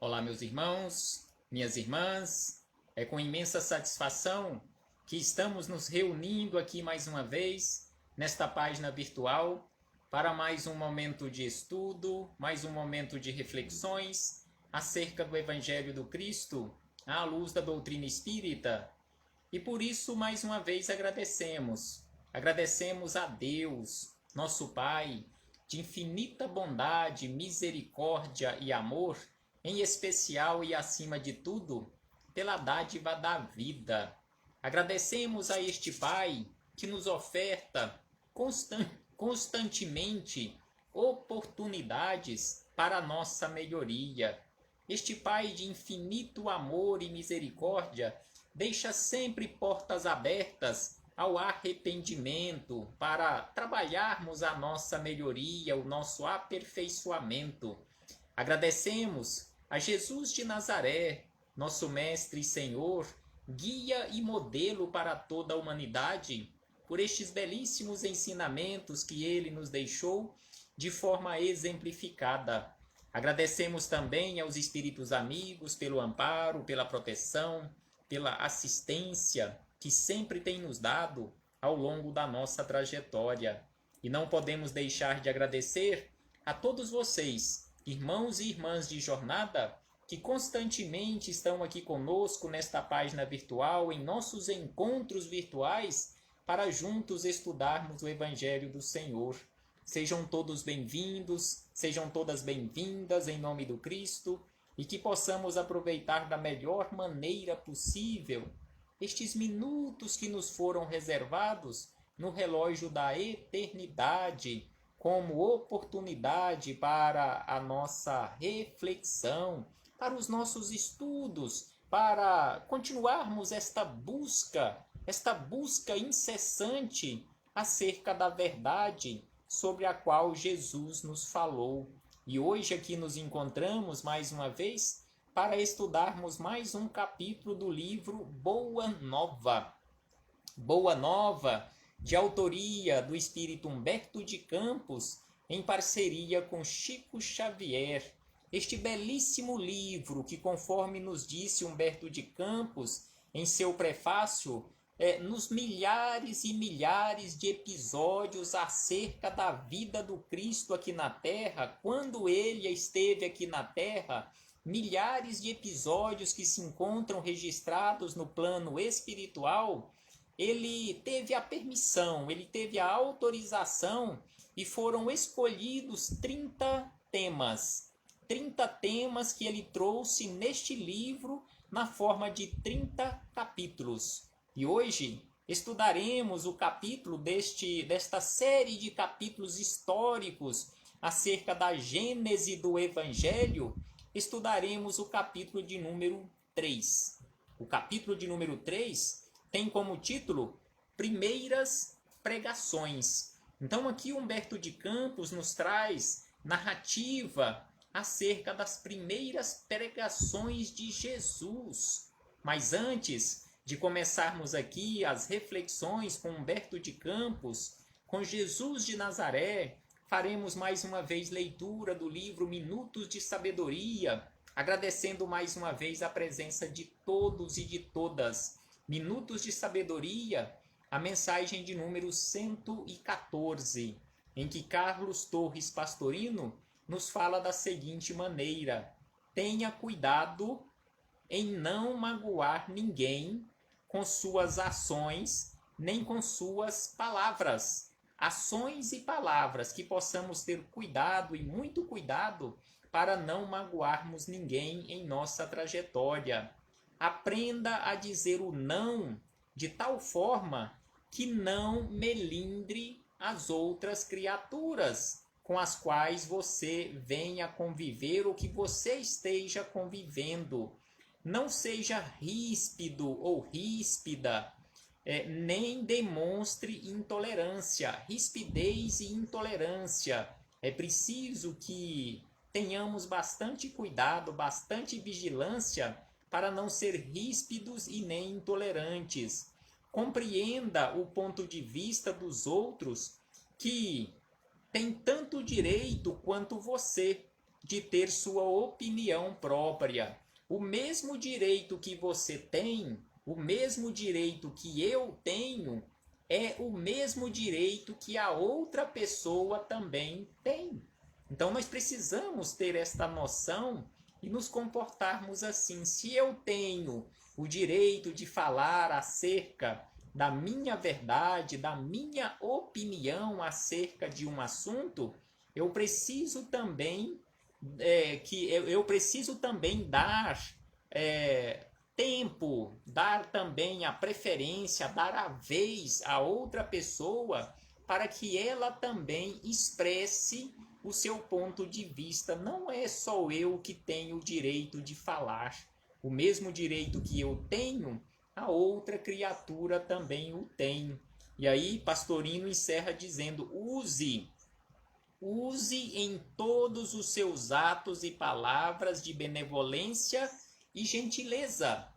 Olá, meus irmãos, minhas irmãs. É com imensa satisfação que estamos nos reunindo aqui mais uma vez, nesta página virtual, para mais um momento de estudo, mais um momento de reflexões acerca do Evangelho do Cristo, à luz da doutrina espírita. E por isso, mais uma vez, agradecemos a Deus, nosso Pai, de infinita bondade, misericórdia e amor, em especial e acima de tudo, pela dádiva da vida. Agradecemos a este Pai que nos oferta constantemente oportunidades para a nossa melhoria. Este Pai de infinito amor e misericórdia deixa sempre portas abertas ao arrependimento para trabalharmos a nossa melhoria, o nosso aperfeiçoamento. Agradecemos a Jesus de Nazaré, nosso Mestre e Senhor, guia e modelo para toda a humanidade, por estes belíssimos ensinamentos que ele nos deixou de forma exemplificada. Agradecemos também aos espíritos amigos pelo amparo, pela proteção, pela assistência que sempre tem nos dado ao longo da nossa trajetória. E não podemos deixar de agradecer a todos vocês, irmãos e irmãs de jornada, que constantemente estão aqui conosco nesta página virtual, em nossos encontros virtuais, para juntos estudarmos o Evangelho do Senhor. Sejam todos bem-vindos, sejam todas bem-vindas em nome do Cristo, e que possamos aproveitar da melhor maneira possível estes minutos que nos foram reservados no relógio da eternidade, como oportunidade para a nossa reflexão, para os nossos estudos, para continuarmos esta busca incessante acerca da verdade sobre a qual Jesus nos falou. E hoje aqui nos encontramos mais uma vez para estudarmos mais um capítulo do livro Boa Nova. Boa Nova, de autoria do espírito Humberto de Campos, em parceria com Chico Xavier. Este belíssimo livro que, conforme nos disse Humberto de Campos em seu prefácio, nos milhares e milhares de episódios acerca da vida do Cristo aqui na Terra, quando ele esteve aqui na Terra, milhares de episódios que se encontram registrados no plano espiritual, ele teve a permissão, ele teve a autorização e foram escolhidos 30 temas. 30 temas que ele trouxe neste livro na forma de 30 capítulos. E hoje estudaremos o capítulo desta série de capítulos históricos acerca da gênese do Evangelho. Estudaremos o capítulo de número 3. O capítulo de número 3 tem como título Primeiras Pregações. Então aqui Humberto de Campos nos traz narrativa acerca das primeiras pregações de Jesus. Mas antes de começarmos aqui as reflexões com Humberto de Campos, com Jesus de Nazaré, faremos mais uma vez leitura do livro Minutos de Sabedoria, agradecendo mais uma vez a presença de todos e de todas. Minutos de Sabedoria, a mensagem de número 114, em que Carlos Torres Pastorino nos fala da seguinte maneira: tenha cuidado em não magoar ninguém com suas ações, nem com suas palavras. Ações e palavras, que possamos ter cuidado e muito cuidado para não magoarmos ninguém em nossa trajetória. Aprenda a dizer o não de tal forma que não melindre as outras criaturas com as quais você venha conviver ou que você esteja convivendo. Não seja ríspido ou ríspida, nem demonstre intolerância, rispidez e intolerância. É preciso que tenhamos bastante cuidado, bastante vigilância para não ser ríspidos e nem intolerantes. Compreenda o ponto de vista dos outros que tem tanto direito quanto você de ter sua opinião própria. O mesmo direito que você tem, o mesmo direito que eu tenho, é o mesmo direito que a outra pessoa também tem. Então nós precisamos ter esta noção e nos comportarmos assim. Se eu tenho o direito de falar acerca da minha verdade, da minha opinião acerca de um assunto, eu preciso também eu preciso também dar tempo, dar também a preferência, dar a vez a outra pessoa para que ela também expresse o seu ponto de vista. Não é só eu que tenho o direito de falar. O mesmo direito que eu tenho, a outra criatura também o tem. E aí, Pastorino encerra dizendo: use em todos os seus atos e palavras de benevolência e gentileza.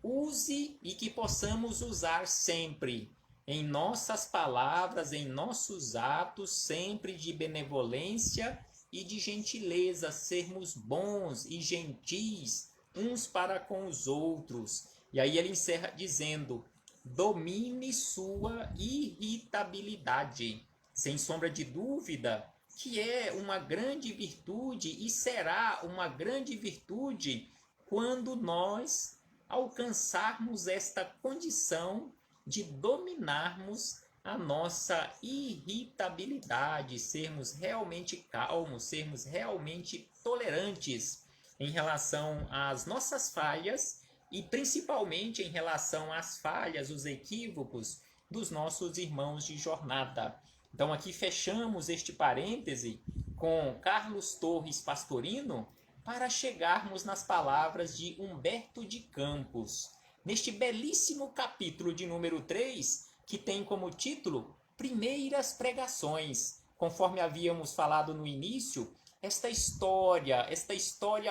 Use e que possamos usar sempre em nossas palavras, em nossos atos, sempre de benevolência e de gentileza, sermos bons e gentis uns para com os outros. E aí ele encerra dizendo: domine sua irritabilidade. Sem sombra de dúvida, que é uma grande virtude e será uma grande virtude quando nós alcançarmos esta condição de dominarmos a nossa irritabilidade, sermos realmente calmos, sermos realmente tolerantes em relação às nossas falhas e principalmente em relação às falhas, os equívocos dos nossos irmãos de jornada. Então aqui fechamos este parêntese com Carlos Torres Pastorino para chegarmos nas palavras de Humberto de Campos, neste belíssimo capítulo de número 3, que tem como título Primeiras Pregações. Conforme havíamos falado no início, esta história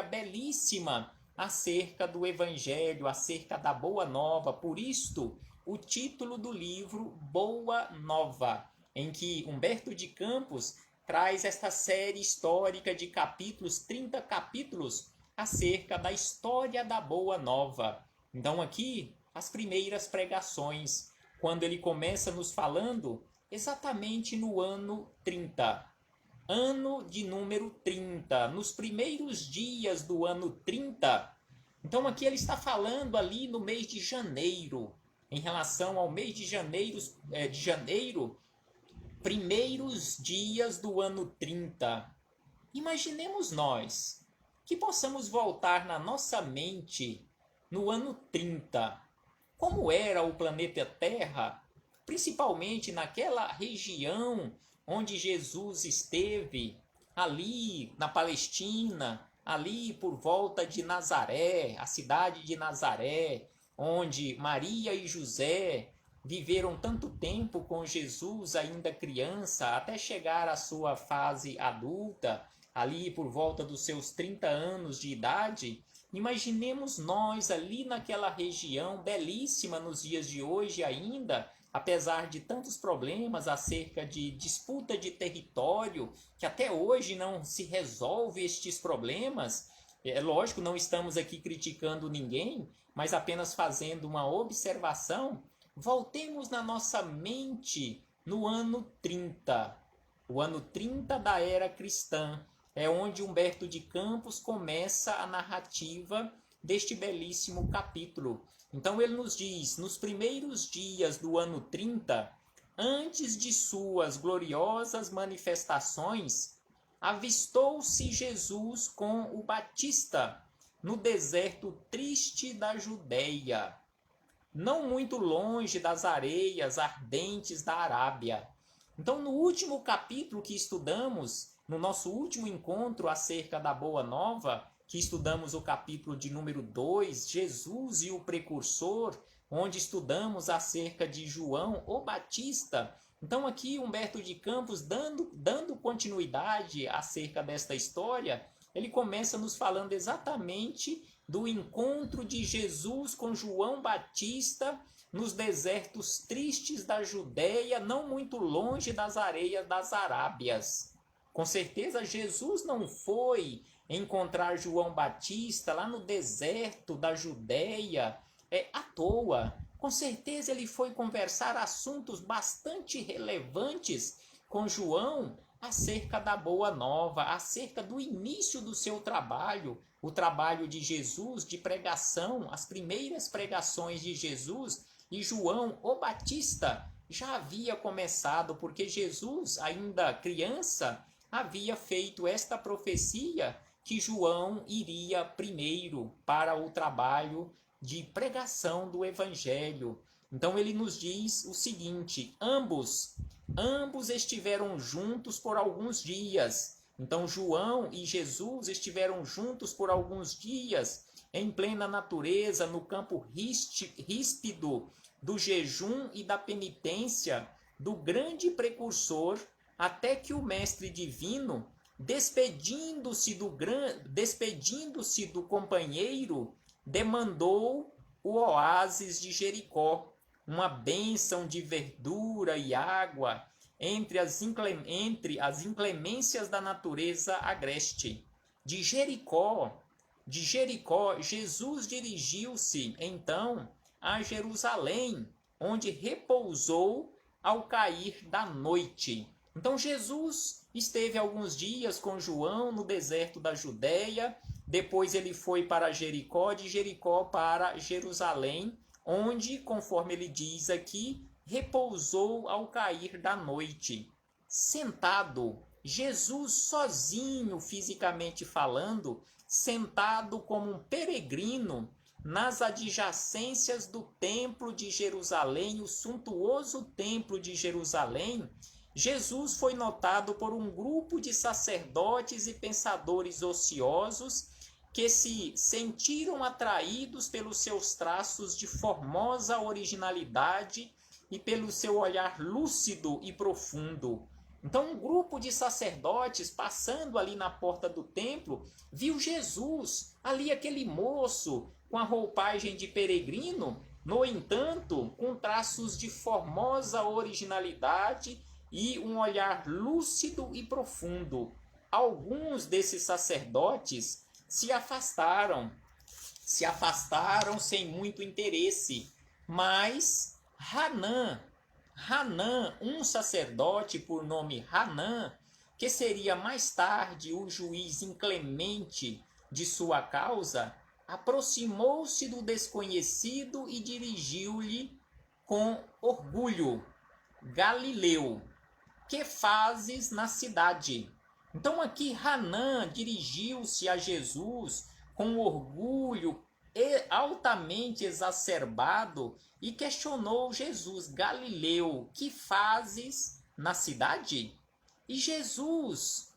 belíssima acerca do Evangelho, acerca da Boa Nova. Por isto, o título do livro Boa Nova, em que Humberto de Campos traz esta série histórica de capítulos, 30 capítulos, acerca da história da Boa Nova. Então aqui, as primeiras pregações, quando ele começa nos falando exatamente no ano 30. Ano de número 30, nos primeiros dias do ano 30. Então aqui ele está falando ali no mês de janeiro, em relação ao mês de janeiro, primeiros dias do ano 30. Imaginemos nós que possamos voltar na nossa mente no ano 30. Como era o planeta Terra, principalmente naquela região onde Jesus esteve, ali na Palestina, ali por volta de Nazaré, a cidade de Nazaré, onde Maria e José viveram tanto tempo com Jesus ainda criança, até chegar à sua fase adulta, ali por volta dos seus 30 anos de idade. Imaginemos nós ali naquela região belíssima nos dias de hoje ainda, apesar de tantos problemas acerca de disputa de território, que até hoje não se resolve estes problemas. É lógico, não estamos aqui criticando ninguém, mas apenas fazendo uma observação. Voltemos na nossa mente no ano 30. O ano 30 da era cristã é onde Humberto de Campos começa a narrativa deste belíssimo capítulo. Então ele nos diz: nos primeiros dias do ano 30, antes de suas gloriosas manifestações, avistou-se Jesus com o Batista no deserto triste da Judéia, não muito longe das areias ardentes da Arábia. Então, no último capítulo que estudamos, no nosso último encontro acerca da Boa Nova, que estudamos o capítulo de número 2, Jesus e o Precursor, onde estudamos acerca de João o Batista. Então aqui Humberto de Campos, dando continuidade acerca desta história, ele começa nos falando exatamente do encontro de Jesus com João Batista nos desertos tristes da Judéia, não muito longe das areias das Arábias. Com certeza Jesus não foi encontrar João Batista lá no deserto da Judéia à toa. Com certeza ele foi conversar assuntos bastante relevantes com João acerca da Boa Nova, acerca do início do seu trabalho, o trabalho de Jesus, de pregação, as primeiras pregações de Jesus. E João, o Batista, já havia começado, porque Jesus, ainda criança, havia feito esta profecia que João iria primeiro para o trabalho de pregação do Evangelho. Então ele nos diz o seguinte: ambos estiveram juntos por alguns dias. Então João e Jesus estiveram juntos por alguns dias, em plena natureza, no campo ríspido do jejum e da penitência do grande precursor, até que o Mestre Divino, despedindo-se do companheiro, demandou o oásis de Jericó, uma bênção de verdura e água entre as inclemências da natureza agreste. De Jericó, Jesus dirigiu-se então a Jerusalém, onde repousou ao cair da noite. Então Jesus esteve alguns dias com João no deserto da Judéia, depois ele foi para Jericó, de Jericó para Jerusalém, onde, conforme ele diz aqui, repousou ao cair da noite. Sentado, Jesus sozinho, fisicamente falando, sentado como um peregrino nas adjacências do templo de Jerusalém, o suntuoso templo de Jerusalém, Jesus foi notado por um grupo de sacerdotes e pensadores ociosos que se sentiram atraídos pelos seus traços de formosa originalidade e pelo seu olhar lúcido e profundo. Então, um grupo de sacerdotes passando ali na porta do templo viu Jesus, ali aquele moço com a roupagem de peregrino, no entanto, com traços de formosa originalidade e um olhar lúcido e profundo. Alguns desses sacerdotes se afastaram sem muito interesse, mas Hanã, um sacerdote por nome Hanã, que seria mais tarde o juiz inclemente de sua causa, aproximou-se do desconhecido e dirigiu-lhe com orgulho: Galileu, que fazes na cidade? Então aqui Hanã dirigiu-se a Jesus com orgulho altamente exacerbado e questionou Jesus: Galileu, que fazes na cidade? E Jesus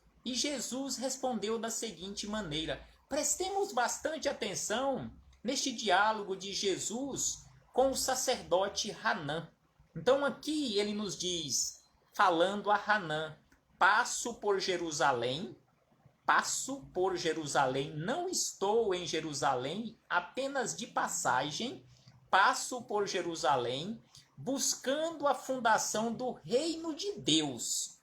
respondeu da seguinte maneira. Prestemos bastante atenção neste diálogo de Jesus com o sacerdote Hanã. Então aqui ele nos diz, falando a Hanã: passo por Jerusalém, não estou em Jerusalém apenas de passagem, passo por Jerusalém buscando a fundação do reino de Deus.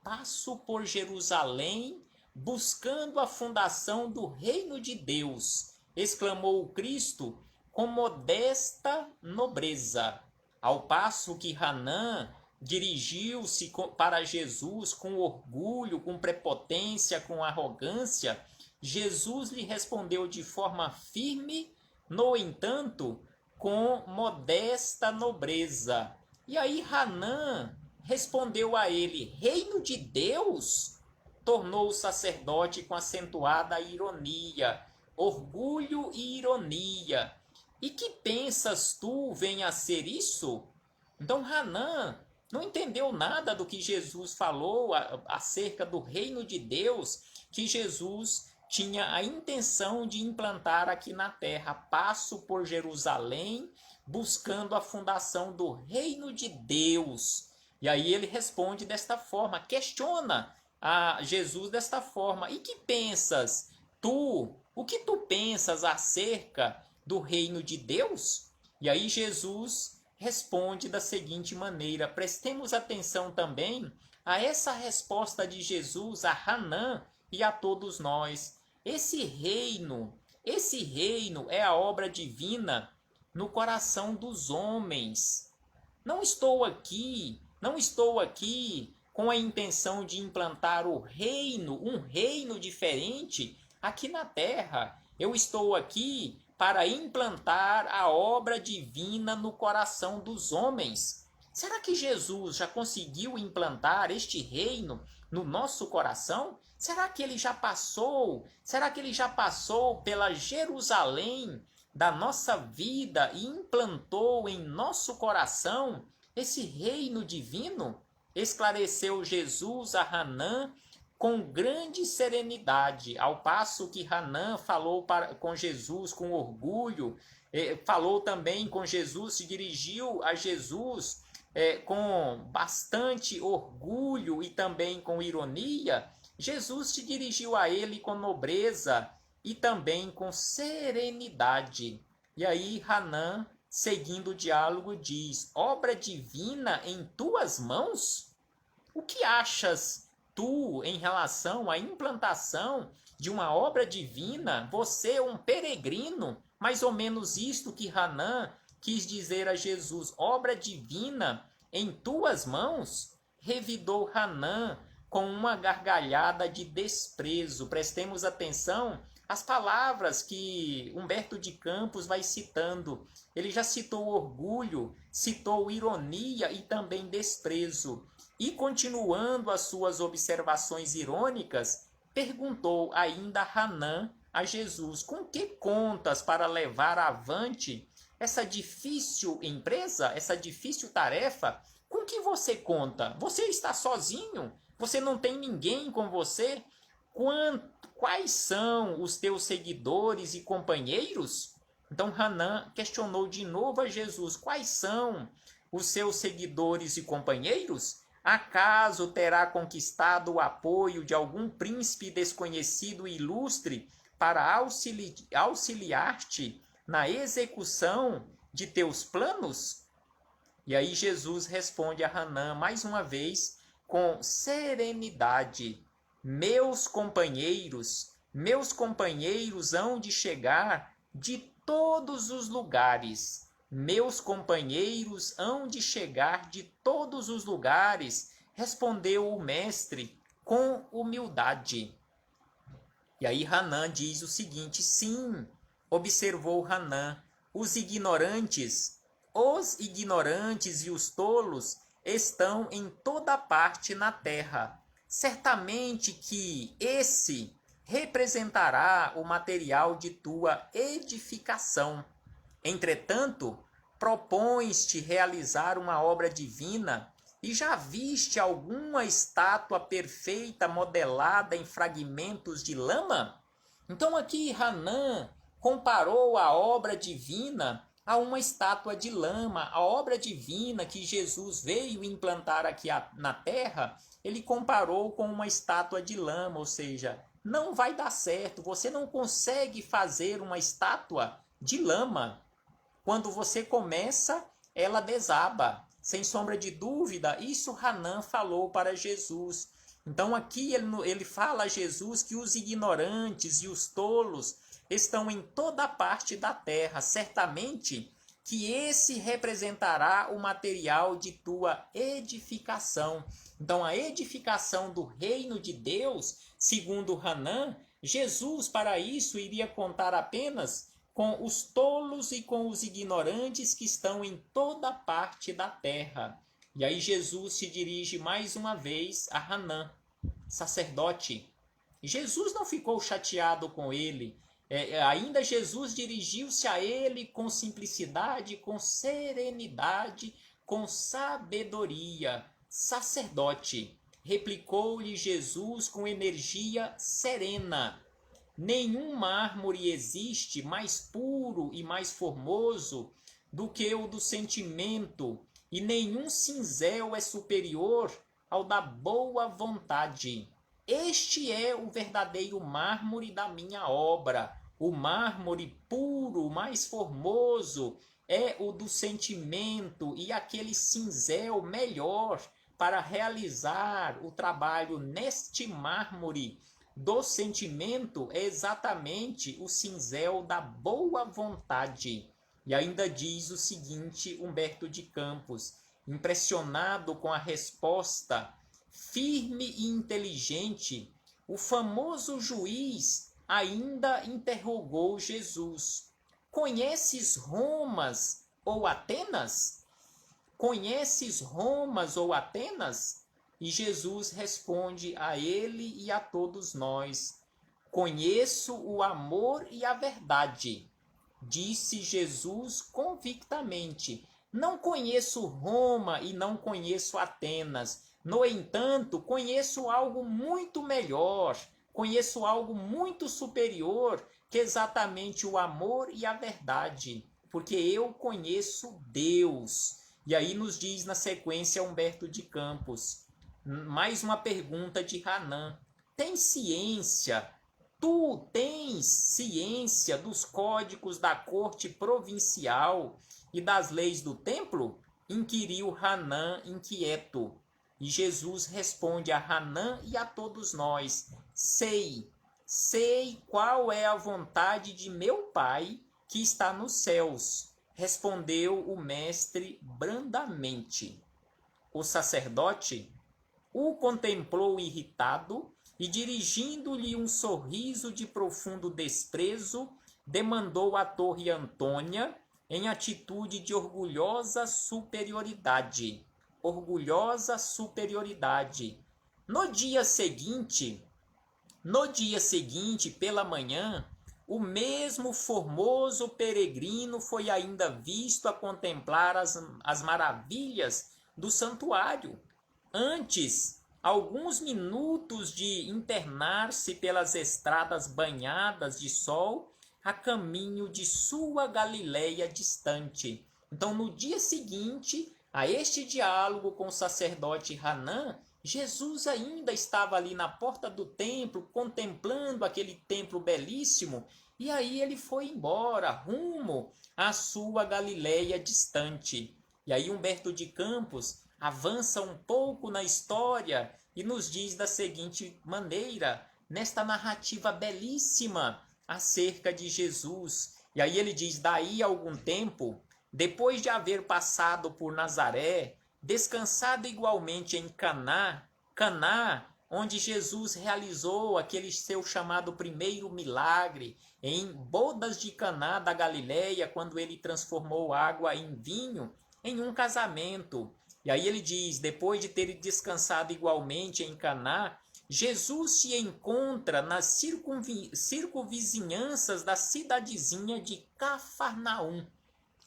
Passo por Jerusalém buscando a fundação do reino de Deus, exclamou o Cristo com modesta nobreza. Ao passo que Hanã dirigiu-se para Jesus com orgulho, com prepotência, com arrogância, Jesus lhe respondeu de forma firme, no entanto, com modesta nobreza. E aí Hanã respondeu a ele: reino de Deus? Tornou o sacerdote com acentuada ironia, orgulho e ironia. E que pensas tu venha a ser isso? Então Hanã não entendeu nada do que Jesus falou acerca do reino de Deus, que Jesus tinha a intenção de implantar aqui na terra. Passo por Jerusalém, buscando a fundação do reino de Deus. E aí ele responde desta forma, questiona a Jesus desta forma: e que pensas tu? O que tu pensas acerca do reino de Deus? E aí Jesus responde da seguinte maneira. Prestemos atenção também a essa resposta de Jesus a Hanã e a todos nós. Esse reino é a obra divina no coração dos homens. Não estou aqui com a intenção de implantar um reino diferente aqui na terra. Eu estou aqui para implantar a obra divina no coração dos homens. Será que Jesus já conseguiu implantar este reino no nosso coração? Será que ele já passou? Será que ele já passou pela Jerusalém da nossa vida e implantou em nosso coração esse reino divino? Esclareceu Jesus a Hanã com grande serenidade, ao passo que Hanã falou com Jesus com orgulho, falou também com Jesus, se dirigiu a Jesus com bastante orgulho e também com ironia. Jesus se dirigiu a ele com nobreza e também com serenidade. E aí Hanã, seguindo o diálogo, diz: obra divina em tuas mãos? O que achas tu em relação à implantação de uma obra divina? Você é um peregrino, mais ou menos isto que Hanã quis dizer a Jesus: obra divina em tuas mãos? Revidou Hanã com uma gargalhada de desprezo. Prestemos atenção às palavras que Humberto de Campos vai citando. Ele já citou orgulho, citou ironia e também desprezo. E continuando as suas observações irônicas, perguntou ainda Hanã a Jesus: com que contas para levar avante essa difícil empresa, essa difícil tarefa? Com que você conta? Você está sozinho? Você não tem ninguém com você? Quais são os teus seguidores e companheiros? Então Hanã questionou de novo a Jesus: quais são os seus seguidores e companheiros? Acaso terá conquistado o apoio de algum príncipe desconhecido e ilustre para auxiliar-te na execução de teus planos? E aí Jesus responde a Hanã mais uma vez com serenidade: meus companheiros hão de chegar de todos os lugares. Meus companheiros hão de chegar de todos os lugares, respondeu o mestre com humildade. E aí Hanã diz o seguinte: sim, observou Hanã, os ignorantes e os tolos estão em toda parte na terra. Certamente que esse representará o material de tua edificação. Entretanto, propões-te realizar uma obra divina e já viste alguma estátua perfeita modelada em fragmentos de lama? Então aqui Hanã comparou a obra divina a uma estátua de lama. A obra divina que Jesus veio implantar aqui na terra, ele comparou com uma estátua de lama, ou seja, não vai dar certo, você não consegue fazer uma estátua de lama. Quando você começa, ela desaba. Sem sombra de dúvida, isso Hanã falou para Jesus. Então aqui ele fala a Jesus que os ignorantes e os tolos estão em toda parte da terra. Certamente que esse representará o material de tua edificação. Então a edificação do reino de Deus, segundo Hanã, Jesus para isso iria contar apenas com os tolos e com os ignorantes que estão em toda parte da terra. E aí Jesus se dirige mais uma vez a Hanã, sacerdote. Jesus não ficou chateado com ele. Ainda Jesus dirigiu-se a ele com simplicidade, com serenidade, com sabedoria. Sacerdote, replicou-lhe Jesus com energia serena. Nenhum mármore existe mais puro e mais formoso do que o do sentimento, e nenhum cinzel é superior ao da boa vontade. Este é o verdadeiro mármore da minha obra. O mármore puro, mais formoso, é o do sentimento, e aquele cinzel melhor para realizar o trabalho neste mármore do sentimento é exatamente o cinzel da boa vontade. E ainda diz o seguinte, Humberto de Campos, impressionado com a resposta firme e inteligente, o famoso juiz ainda interrogou Jesus: Conheces Romas ou Atenas? Conheces Romas ou Atenas? E Jesus responde a ele e a todos nós: Conheço o amor e a verdade. Disse Jesus convictamente: Não conheço Roma e não conheço Atenas. No entanto, conheço algo muito melhor, conheço algo muito superior, que exatamente o amor e a verdade, porque eu conheço Deus. E aí nos diz na sequência Humberto de Campos, mais uma pergunta de Hanan: tem ciência? Tu tens ciência dos códigos da corte provincial e das leis do templo? Inquiriu Hanan inquieto. E Jesus responde a Hanan e a todos nós: sei qual é a vontade de meu Pai que está nos céus. Respondeu o mestre brandamente. O sacerdote o contemplou irritado e, dirigindo-lhe um sorriso de profundo desprezo, demandou a torre Antônia em atitude de orgulhosa superioridade. Orgulhosa superioridade. No dia seguinte, pela manhã, o mesmo formoso peregrino foi ainda visto a contemplar as maravilhas do santuário. Antes, alguns minutos de internar-se pelas estradas banhadas de sol a caminho de sua Galileia distante. Então, no dia seguinte a este diálogo com o sacerdote Hanan, Jesus ainda estava ali na porta do templo, contemplando aquele templo belíssimo, e aí ele foi embora, rumo à sua Galileia distante. E aí Humberto de Campos avança um pouco na história e nos diz da seguinte maneira, nesta narrativa belíssima acerca de Jesus. E aí ele diz: daí a algum tempo, depois de haver passado por Nazaré, descansado igualmente em Caná, onde Jesus realizou aquele seu chamado primeiro milagre, em bodas de Caná da Galileia, quando ele transformou água em vinho, em um casamento. E aí ele diz: depois de ter descansado igualmente em Caná, Jesus se encontra nas circunvizinhanças da cidadezinha de Cafarnaum,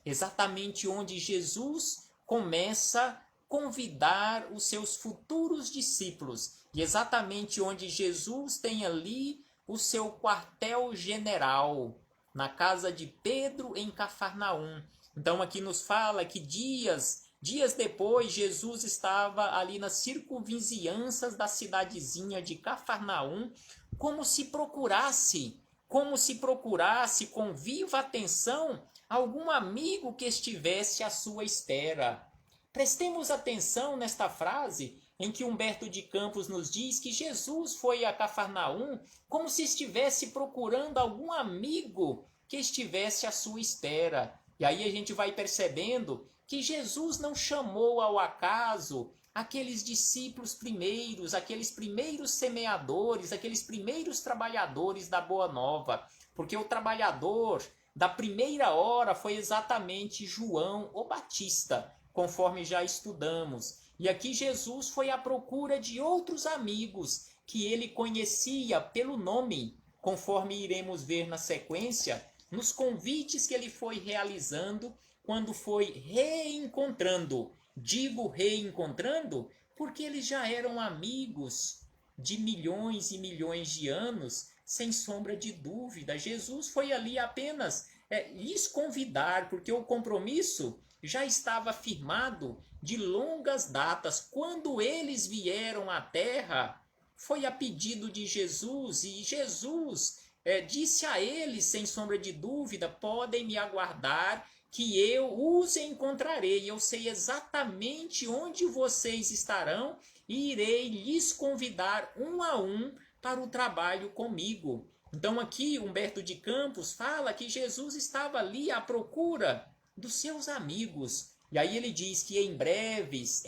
exatamente onde Jesus começa a convidar os seus futuros discípulos, e exatamente onde Jesus tem ali o seu quartel-general, na casa de Pedro em Cafarnaum. Então aqui nos fala que dias depois, Jesus estava ali nas circunvizinhanças da cidadezinha de Cafarnaum, como se procurasse com viva atenção algum amigo que estivesse à sua espera. Prestemos atenção nesta frase em que Humberto de Campos nos diz que Jesus foi a Cafarnaum como se estivesse procurando algum amigo que estivesse à sua espera. E aí a gente vai percebendo que Jesus não chamou ao acaso aqueles discípulos primeiros, aqueles primeiros semeadores, aqueles primeiros trabalhadores da Boa Nova, porque o trabalhador da primeira hora foi exatamente João o Batista, conforme já estudamos. E aqui Jesus foi à procura de outros amigos que ele conhecia pelo nome, conforme iremos ver na sequência, nos convites que ele foi realizando quando foi reencontrando. Digo reencontrando porque eles já eram amigos de milhões e milhões de anos, sem sombra de dúvida. Jesus foi ali apenas lhes convidar, porque o compromisso já estava firmado de longas datas. Quando eles vieram à terra, foi a pedido de Jesus, e Jesus disse a eles, sem sombra de dúvida: podem me aguardar, que eu os encontrarei. Eu sei exatamente onde vocês estarão e irei lhes convidar um a um para o trabalho comigo. Então aqui Humberto de Campos fala que Jesus estava ali à procura dos seus amigos. E aí ele diz que em breves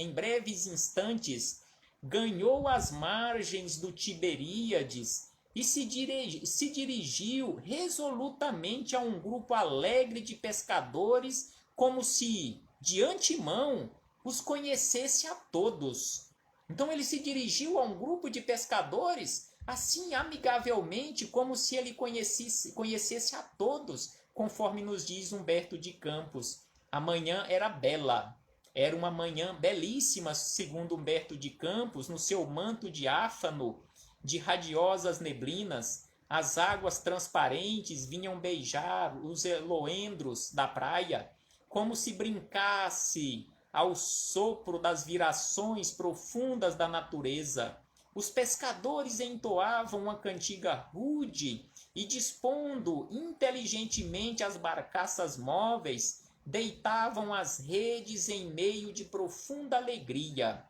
instantes, ganhou as margens do Tiberíades e se dirigiu resolutamente a um grupo alegre de pescadores, como se, de antemão, os conhecesse a todos. Então ele se dirigiu a um grupo de pescadores, assim amigavelmente, como se ele conhecesse a todos, conforme nos diz Humberto de Campos. A manhã era bela. Era uma manhã belíssima, segundo Humberto de Campos, no seu manto diáfano de radiosas neblinas. As águas transparentes vinham beijar os eloendros da praia, como se brincasse ao sopro das virações profundas da natureza. Os pescadores entoavam uma cantiga rude e, dispondo inteligentemente as barcaças móveis, deitavam as redes em meio de profunda alegria.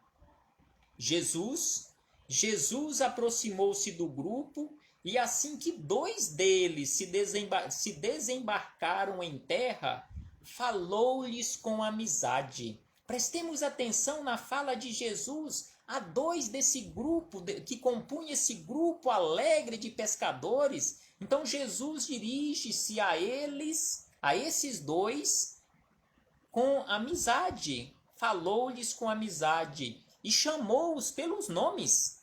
Jesus aproximou-se do grupo e, assim que dois deles se desembarcaram em terra, falou-lhes com amizade. Prestemos atenção na fala de Jesus a dois desse grupo, que compunha esse grupo alegre de pescadores. Então Jesus dirige-se a eles, a esses dois, com amizade. Falou-lhes com amizade e chamou-os pelos nomes.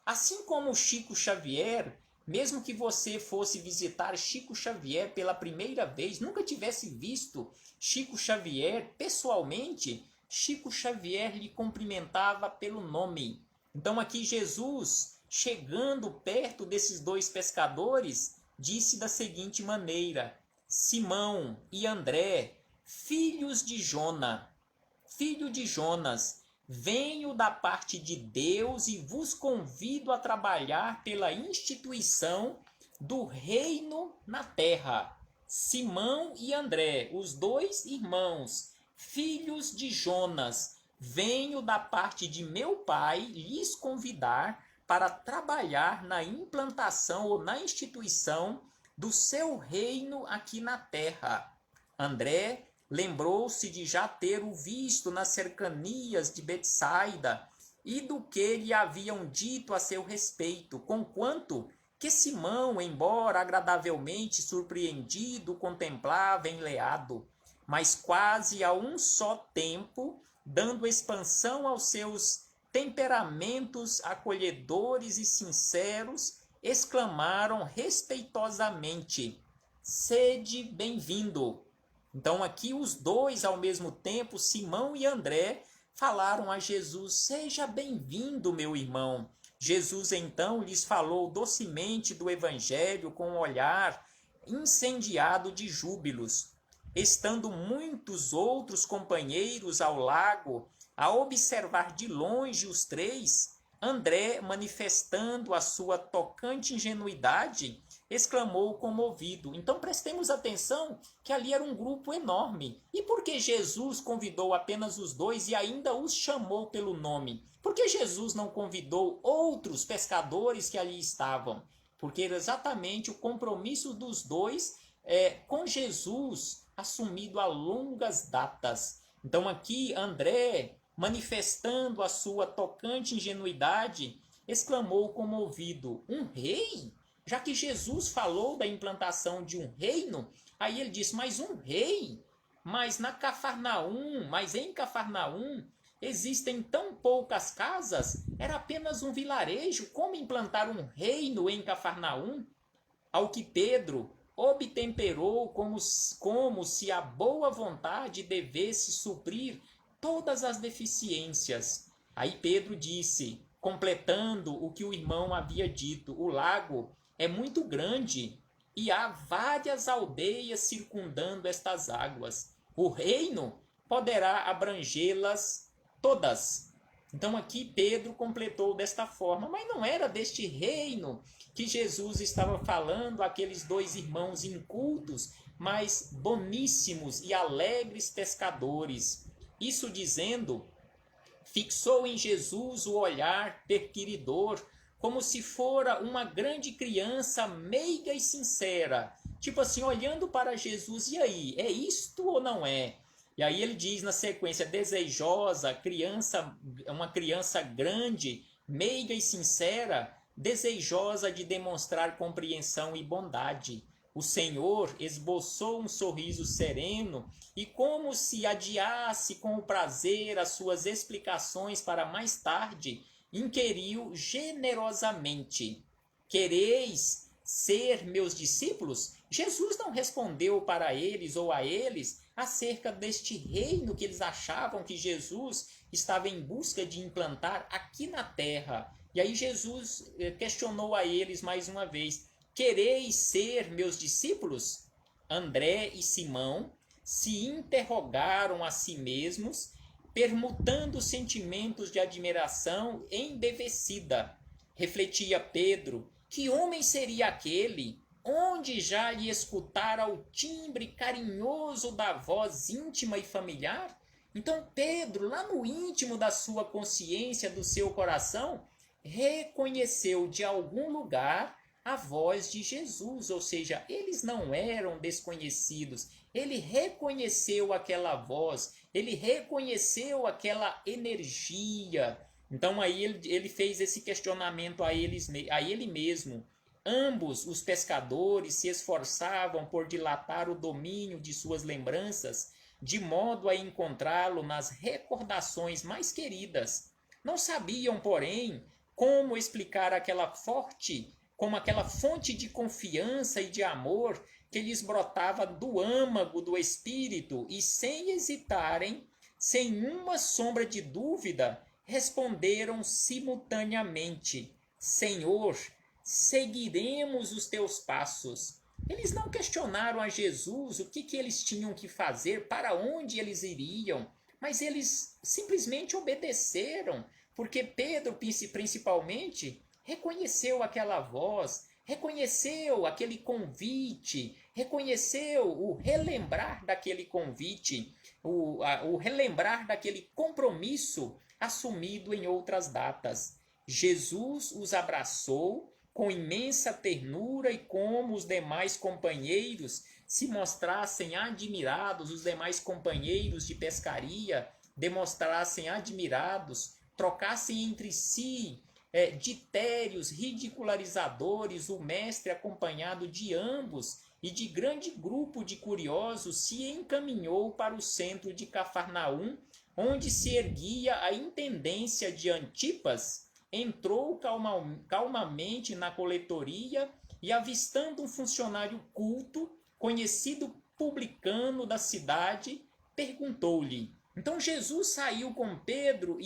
Assim como Chico Xavier, mesmo que você fosse visitar Chico Xavier pela primeira vez, nunca tivesse visto Chico Xavier pessoalmente, Chico Xavier lhe cumprimentava pelo nome. Então aqui Jesus, chegando perto desses dois pescadores, disse da seguinte maneira: Simão e André, filho de Jonas, venho da parte de Deus e vos convido a trabalhar pela instituição do reino na terra. Simão e André, os dois irmãos, filhos de Jonas, venho da parte de meu pai lhes convidar para trabalhar na implantação ou na instituição do seu reino aqui na terra. André lembrou-se de já ter o visto nas cercanias de Betsaida e do que lhe haviam dito a seu respeito, conquanto que Simão, embora agradavelmente surpreendido, contemplava enleado, mas quase a um só tempo, dando expansão aos seus temperamentos acolhedores e sinceros, exclamaram respeitosamente: sede bem-vindo. Então aqui os dois ao mesmo tempo, Simão e André, falaram a Jesus: seja bem-vindo, meu irmão. Jesus então lhes falou docemente do evangelho com um olhar incendiado de júbilos. Estando muitos outros companheiros ao lago, a observar de longe os três, André, manifestando a sua tocante ingenuidade, exclamou comovido. Então prestemos atenção que ali era um grupo enorme. E por que Jesus convidou apenas os dois e ainda os chamou pelo nome? Por que Jesus não convidou outros pescadores que ali estavam? Porque era exatamente o compromisso dos dois com Jesus assumido a longas datas. Então aqui André, manifestando a sua tocante ingenuidade, exclamou comovido: um rei? Já que Jesus falou da implantação de um reino, aí ele disse: mas um rei? Mas em Cafarnaum existem tão poucas casas, era apenas um vilarejo, como implantar um reino em Cafarnaum? Ao que Pedro obtemperou como se a boa vontade devesse suprir todas as deficiências. Aí Pedro disse, completando o que o irmão havia dito: o lago é muito grande e há várias aldeias circundando estas águas. O reino poderá abrangê-las todas. Então aqui Pedro completou desta forma, mas não era deste reino que Jesus estava falando àqueles dois irmãos incultos, mas boníssimos e alegres pescadores. Isso dizendo, fixou em Jesus o olhar perquiridor, como se fora uma grande criança meiga e sincera. Tipo assim, olhando para Jesus, e aí, é isto ou não é? E aí ele diz na sequência, desejosa, criança, uma criança grande, meiga e sincera, desejosa de demonstrar compreensão e bondade. O Senhor esboçou um sorriso sereno e, como se adiasse com o prazer as suas explicações para mais tarde, inquiriu generosamente: quereis ser meus discípulos? Jesus não respondeu para eles ou a eles acerca deste reino que eles achavam que Jesus estava em busca de implantar aqui na terra. E aí Jesus questionou a eles mais uma vez: quereis ser meus discípulos? André e Simão se interrogaram a si mesmos, permutando sentimentos de admiração embevecida. Refletia Pedro: que homem seria aquele? Onde já lhe escutara o timbre carinhoso da voz íntima e familiar? Então Pedro, lá no íntimo da sua consciência, do seu coração, reconheceu de algum lugar a voz de Jesus, ou seja, eles não eram desconhecidos. Ele reconheceu aquela voz, ele reconheceu aquela energia. Então aí ele fez esse questionamento a ele mesmo. Ambos os pescadores se esforçavam por dilatar o domínio de suas lembranças, de modo a encontrá-lo nas recordações mais queridas. Não sabiam, porém, como explicar aquela fonte de confiança e de amor que lhes brotava do âmago do espírito e, sem hesitarem, sem uma sombra de dúvida, responderam simultaneamente: Senhor, seguiremos os teus passos. Eles não questionaram a Jesus o que eles tinham que fazer, para onde eles iriam, mas eles simplesmente obedeceram, porque Pedro, principalmente, reconheceu aquela voz, reconheceu aquele convite, reconheceu o relembrar daquele convite, o relembrar daquele compromisso assumido em outras datas. Jesus os abraçou com imensa ternura e, como os demais companheiros se mostrassem admirados, os demais companheiros de pescaria demonstrassem admirados, trocassem entre si ditérios ridicularizadores, o mestre, acompanhado de ambos e de grande grupo de curiosos, se encaminhou para o centro de Cafarnaum, onde se erguia a intendência de Antipas. Entrou calmamente na coletoria e, avistando um funcionário culto, conhecido publicano da cidade, perguntou-lhe. Então Jesus saiu com Pedro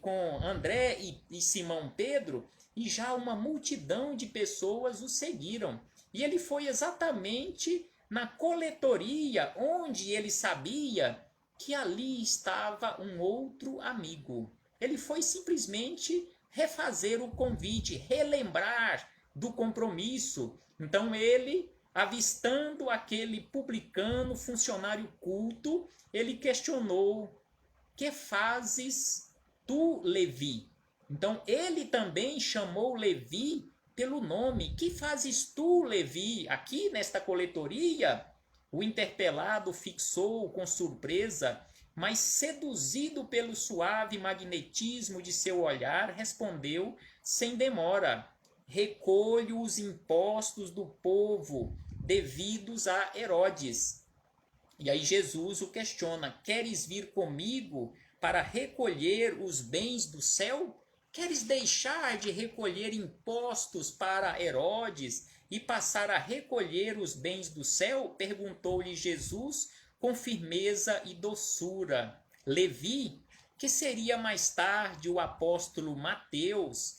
com André e Simão Pedro, e já uma multidão de pessoas o seguiram. E ele foi exatamente na coletoria, onde ele sabia que ali estava um outro amigo. Ele foi simplesmente refazer o convite, relembrar do compromisso. Então ele, avistando aquele publicano, funcionário culto, ele questionou: que fazes tu, Levi? Então ele também chamou Levi pelo nome. Que fazes tu, Levi? Aqui nesta coletoria, o interpelado fixou com surpresa, mas, seduzido pelo suave magnetismo de seu olhar, respondeu sem demora: recolho os impostos do povo devidos a Herodes. E aí Jesus o questiona: queres vir comigo para recolher os bens do céu? Queres deixar de recolher impostos para Herodes e passar a recolher os bens do céu? Perguntou-lhe Jesus com firmeza e doçura. Levi, que seria mais tarde o apóstolo Mateus,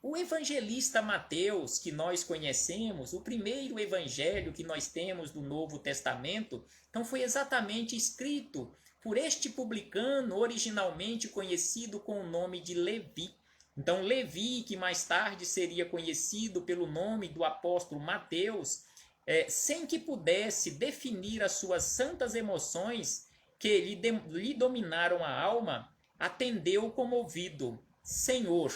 O evangelista Mateus, que nós conhecemos, o primeiro evangelho que nós temos do Novo Testamento, então foi exatamente escrito por este publicano, originalmente conhecido com o nome de Levi. Então, Levi, que mais tarde seria conhecido pelo nome do apóstolo Mateus, sem que pudesse definir as suas santas emoções que lhe dominaram a alma, atendeu comovido: Senhor,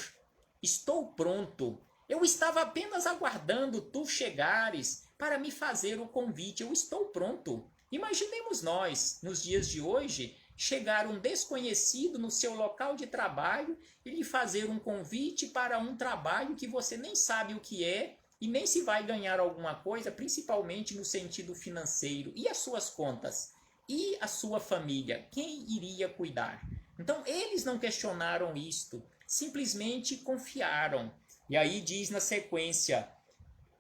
estou pronto. Eu estava apenas aguardando tu chegares para me fazer o convite. Eu estou pronto. Imaginemos nós, nos dias de hoje, chegar um desconhecido no seu local de trabalho e lhe fazer um convite para um trabalho que você nem sabe o que é e nem se vai ganhar alguma coisa, principalmente no sentido financeiro. E as suas contas? E a sua família? Quem iria cuidar? Então, eles não questionaram isto, simplesmente confiaram. E aí diz na sequência: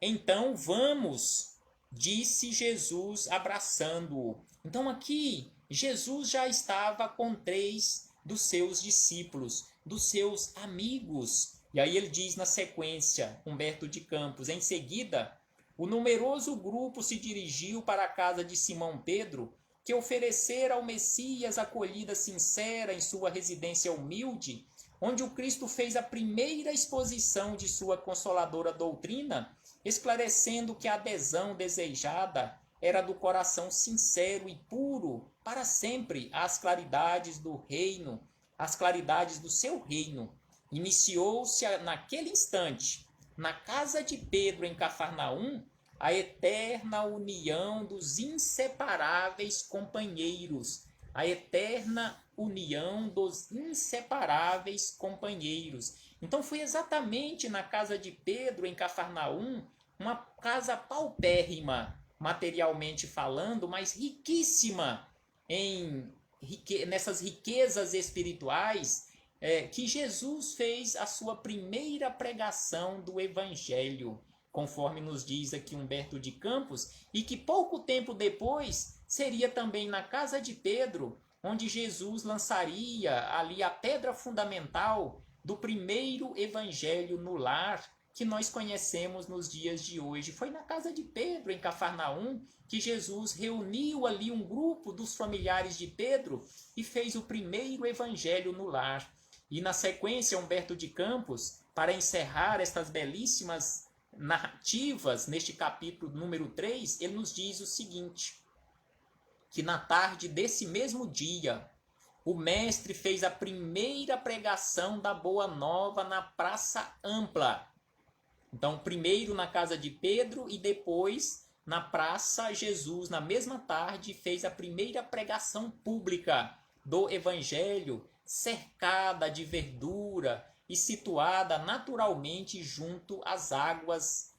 então vamos, disse Jesus abraçando-o. Então aqui Jesus já estava com 3 dos seus discípulos, dos seus amigos. E aí ele diz na sequência, Humberto de Campos: em seguida, o numeroso grupo se dirigiu para a casa de Simão Pedro, que oferecera ao Messias acolhida sincera em sua residência humilde, onde o Cristo fez a primeira exposição de sua consoladora doutrina, esclarecendo que a adesão desejada era do coração sincero e puro para sempre às claridades do reino, às claridades do seu reino. Iniciou-se naquele instante, na casa de Pedro em Cafarnaum, a eterna união dos inseparáveis companheiros, a eterna união dos inseparáveis companheiros. Então foi exatamente na casa de Pedro em Cafarnaum, uma casa paupérrima, materialmente falando, mas riquíssima nessas riquezas espirituais, que Jesus fez a sua primeira pregação do Evangelho, conforme nos diz aqui Humberto de Campos, e que pouco tempo depois seria também na casa de Pedro, onde Jesus lançaria ali a pedra fundamental do primeiro evangelho no lar que nós conhecemos nos dias de hoje. Foi na casa de Pedro, em Cafarnaum, que Jesus reuniu ali um grupo dos familiares de Pedro e fez o primeiro evangelho no lar. E na sequência, Humberto de Campos, para encerrar estas belíssimas narrativas, neste capítulo número 3, ele nos diz o seguinte: que na tarde desse mesmo dia, o mestre fez a primeira pregação da Boa Nova na Praça Ampla. Então, primeiro na casa de Pedro e depois na Praça Jesus, na mesma tarde, fez a primeira pregação pública do Evangelho, cercada de verdura e situada naturalmente junto às águas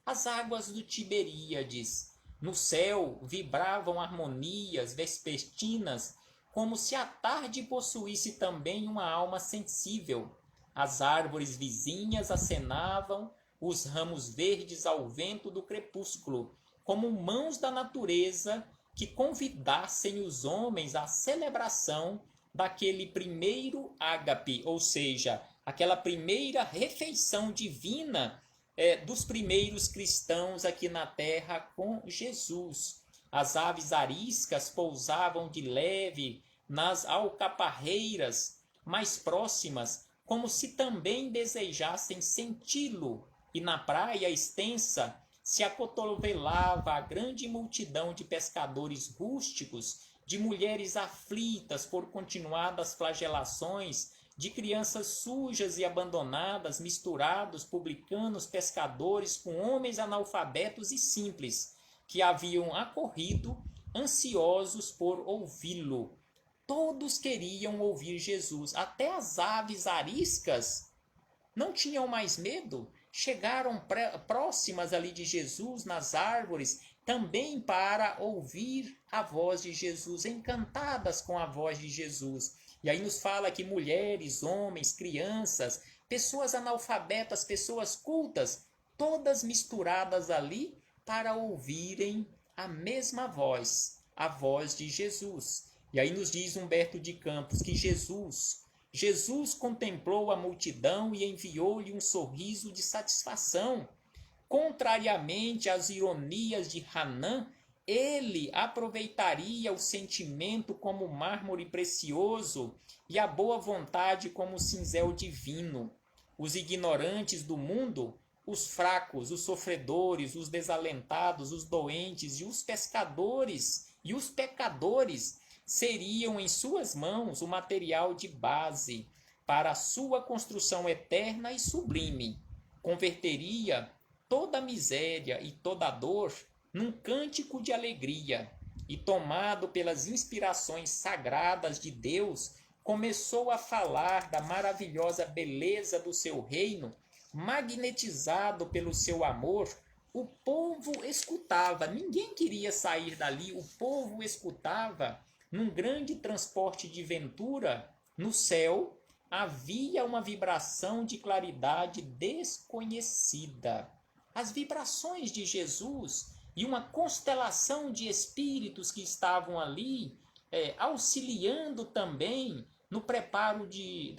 do Tiberíades. No céu vibravam harmonias vespertinas, como se a tarde possuísse também uma alma sensível. As árvores vizinhas acenavam os ramos verdes ao vento do crepúsculo, como mãos da natureza que convidassem os homens à celebração daquele primeiro ágape, ou seja, aquela primeira refeição divina dos primeiros cristãos aqui na terra com Jesus. As aves ariscas pousavam de leve nas alcaparreiras mais próximas, como se também desejassem senti-lo, e na praia extensa se acotovelava a grande multidão de pescadores rústicos, de mulheres aflitas por continuadas flagelações, de crianças sujas e abandonadas, misturados publicanos, pescadores com homens analfabetos e simples, que haviam acorrido, ansiosos por ouvi-lo. Todos queriam ouvir Jesus, até as aves ariscas não tinham mais medo, chegaram próximas ali de Jesus nas árvores, também para ouvir a voz de Jesus, encantadas com a voz de Jesus. E aí nos fala que mulheres, homens, crianças, pessoas analfabetas, pessoas cultas, todas misturadas ali para ouvirem a mesma voz, a voz de Jesus. E aí nos diz Humberto de Campos que Jesus Jesus contemplou a multidão e enviou-lhe um sorriso de satisfação. Contrariamente às ironias de Hanã, ele aproveitaria o sentimento como mármore precioso e a boa vontade como cinzel divino. Os ignorantes do mundo, os fracos, os sofredores, os desalentados, os doentes e os pescadores e os pecadores seriam em suas mãos o material de base para a sua construção eterna e sublime. Converteria toda a miséria e toda a dor num cântico de alegria, e tomado pelas inspirações sagradas de Deus, começou a falar da maravilhosa beleza do seu reino. Magnetizado pelo seu amor, o povo escutava, ninguém queria sair dali, o povo escutava. Num grande transporte de ventura, no céu havia uma vibração de claridade desconhecida. As vibrações de Jesus e uma constelação de espíritos que estavam ali, auxiliando também no preparo de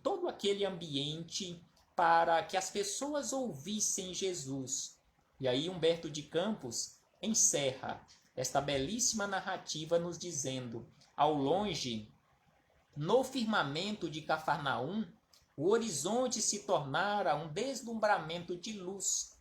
todo aquele ambiente para que as pessoas ouvissem Jesus. E aí Humberto de Campos encerra esta belíssima narrativa nos dizendo: ao longe, no firmamento de Cafarnaum, o horizonte se tornara um deslumbramento de luz,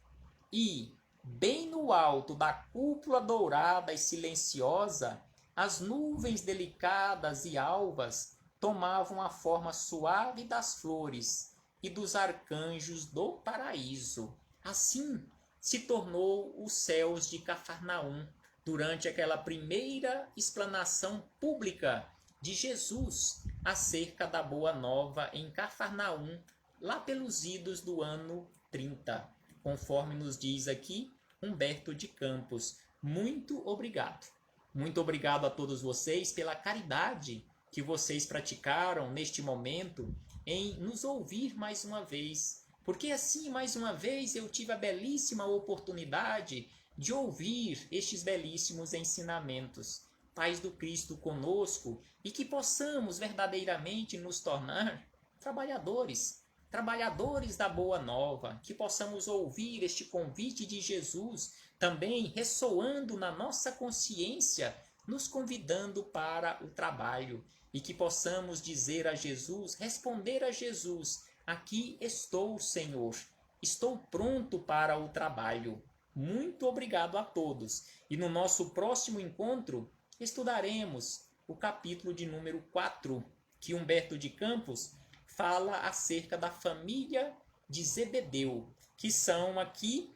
e, bem no alto da cúpula dourada e silenciosa, as nuvens delicadas e alvas tomavam a forma suave das flores e dos arcanjos do paraíso. Assim se tornou os céus de Cafarnaum durante aquela primeira explanação pública de Jesus acerca da Boa Nova em Cafarnaum, lá pelos idos do ano 30, conforme nos diz aqui Humberto de Campos. Muito obrigado. Muito obrigado a todos vocês pela caridade que vocês praticaram neste momento em nos ouvir mais uma vez. Porque assim, mais uma vez, eu tive a belíssima oportunidade de ouvir estes belíssimos ensinamentos. Paz do Cristo conosco, e que possamos verdadeiramente nos tornar trabalhadores da Boa Nova, que possamos ouvir este convite de Jesus também ressoando na nossa consciência, nos convidando para o trabalho, e que possamos dizer a Jesus, responder a Jesus: aqui estou, Senhor, estou pronto para o trabalho. Muito obrigado a todos. E no nosso próximo encontro, estudaremos o capítulo de número 4, que Humberto de Campos fala acerca da família de Zebedeu, que são aqui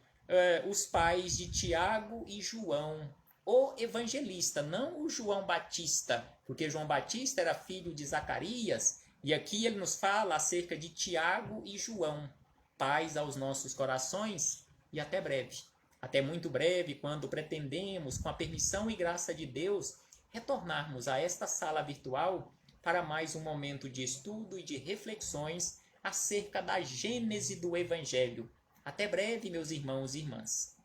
os pais de Tiago e João, o evangelista, não o João Batista, porque João Batista era filho de Zacarias, e aqui ele nos fala acerca de Tiago e João. Paz aos nossos corações e até breve. Até muito breve, quando pretendemos, com a permissão e graça de Deus, retornarmos a esta sala virtual para mais um momento de estudo e de reflexões acerca da gênese do Evangelho. Até breve, meus irmãos e irmãs.